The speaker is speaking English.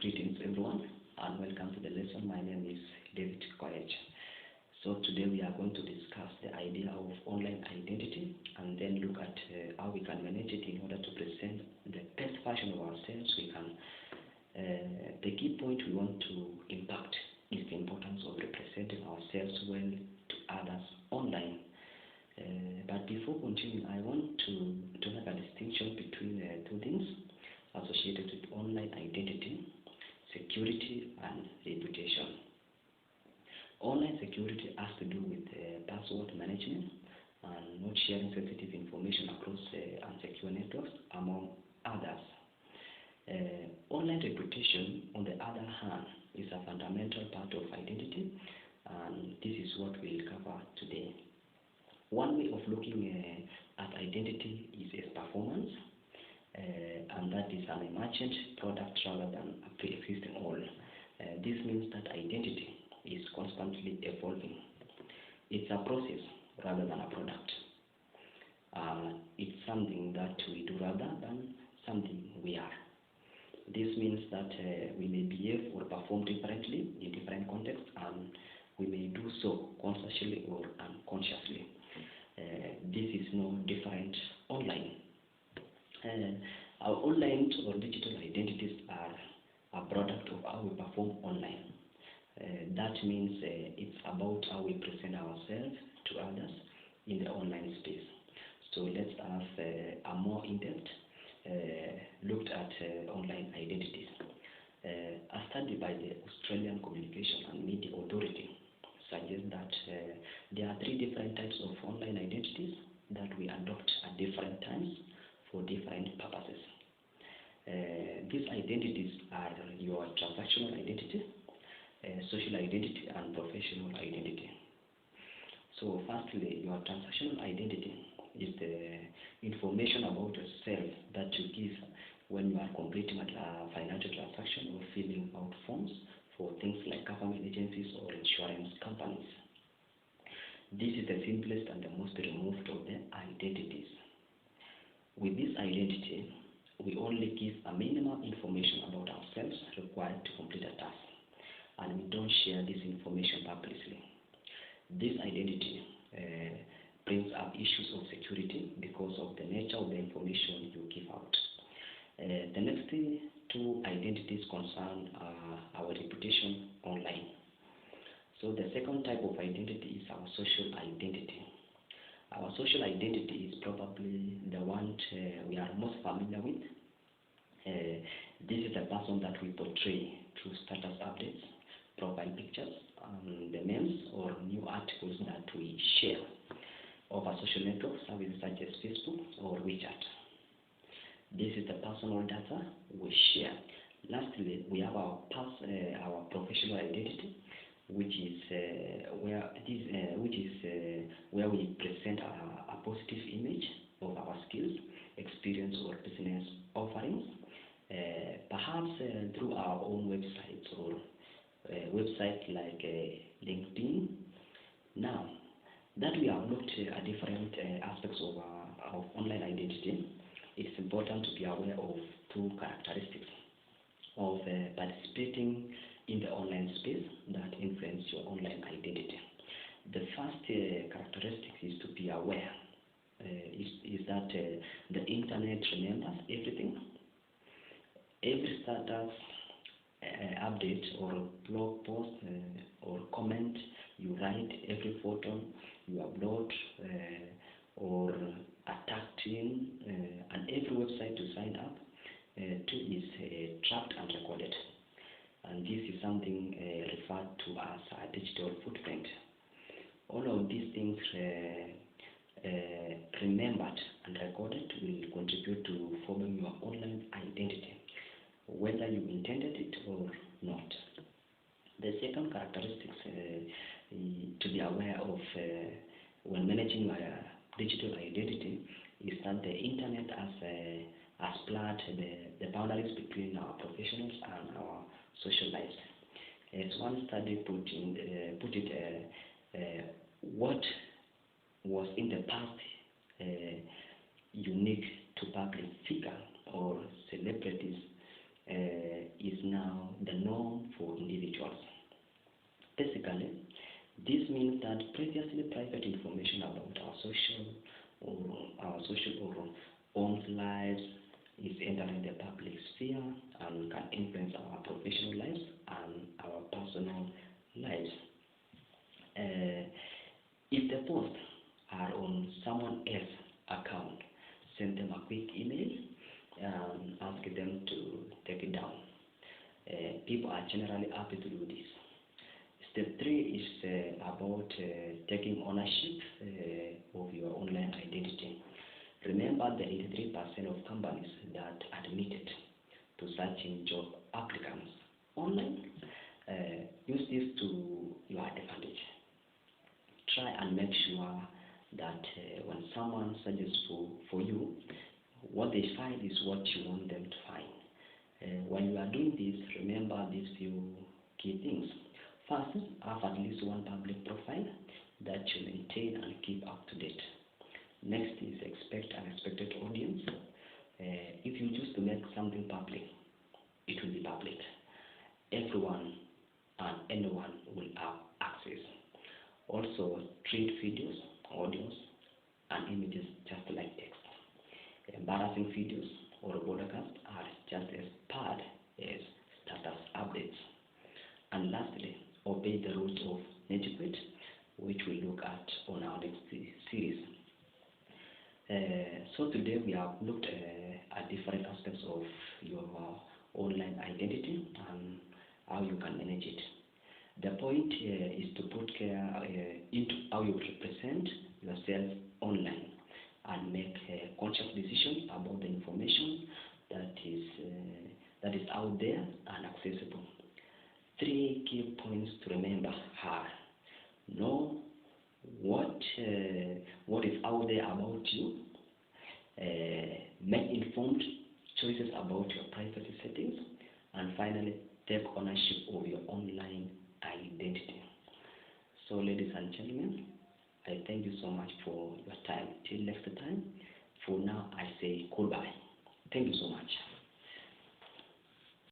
Greetings everyone and welcome to the lesson. My name is David Koech. So today we are going to discuss the idea of online identity and then look at how we can manage it in order to present the best version of ourselves. The key point we want to impact is the importance of representing ourselves well to others online. But before continuing, I want to make a distinction between two things associated with online identity: security and reputation. Online security has to do with password management and not sharing sensitive information across unsecure networks, among others. Online reputation, on the other hand, is a fundamental part of identity, and this is what we'll cover today. One way of looking at identity is its performance, and that is an emergent product rather than a pre-existing all. This means that identity is constantly evolving. It's a process rather than a product. It's something that we do rather than something we are. This means that we may behave or perform differently in different contexts, and we may do so consciously or unconsciously. This is no different online. Our online or digital identities are a product of how we perform online. That means it's about how we present ourselves to others in the online space. So let's have a more in-depth looked at online identities. A study by the Australian Communication and Media Authority suggests that there are three different types of online identities that we adopt at different times for different purposes. These identities are your transactional identity, social identity, and professional identity. So firstly, your transactional identity is the information about yourself that you give when you are completing a financial transaction or filling out forms for things like government agencies or insurance companies. This is the simplest and the most removed of the identities. With this identity, we only give a minimum information about ourselves required to complete a task, and we don't share this information publicly. This identity brings up issues of security because of the nature of the information you give out. The next two identities concern our reputation online. So the second type of identity is our social identity. Our social identity is probably the one we are most familiar with. This is the person that we portray through status updates, profile pictures, the memes or new articles that we share over social network services such as Facebook or WeChat. This is the personal data we share. Lastly, we have our professional identity, which is where we present a positive image of our skills, experience, or business offerings, perhaps through our own websites or websites like LinkedIn. Now that we have looked at different aspects of online identity, it's important to be aware of two characteristics of participating in the online space that influence your online identity. The first characteristic is to be aware is that the internet remembers everything. Every status update or blog post or comment you write, every photo you upload or attacked in, and every website you sign up to is tracked and recorded. And this is something referred to as a digital footprint. All of these things remembered and recorded will contribute to forming your online identity, whether you intended it or not. The second characteristics to be aware of when managing your digital identity is that the internet has blurred the boundaries between our professionals and our social lives. As one study put it, what was in the past unique to public figure or celebrities is now the norm for individuals. Basically, this means that previously private information about our social or own lives is entering the public sphere and can influence our professional lives and our personal lives. If the posts are on someone else's account, send them a quick email and ask them to take it down. People are generally happy to do this. Step 3 is about taking ownership of your online identity. Remember the 83% of companies that admitted to searching job applicants online. Use this to your advantage. Try and make sure that when someone searches for you, what they find is what you want them to find. When you are doing this, remember these few key things. First, have at least one public profile that you maintain and keep up to date. Next is expect an expected audience. If you choose to make something public, it will be public. Everyone and anyone will have access. Also, treat videos, audios, and images just like text. Embarrassing videos or broadcasts are just as bad as status updates. And lastly, obey the rules of etiquette, which we'll look at on our next series. So today we have looked at different aspects of your online identity and how you can manage it. The point is to put care into how you represent yourself online and make conscious decisions about the information that is out there and accessible. 3 key points to remember are: know what is out there about you, make informed choices about your privacy settings, and finally, take ownership of your online identity. So, ladies and gentlemen, I thank you so much for your time. Till next time, for now, I say goodbye. Thank you so much.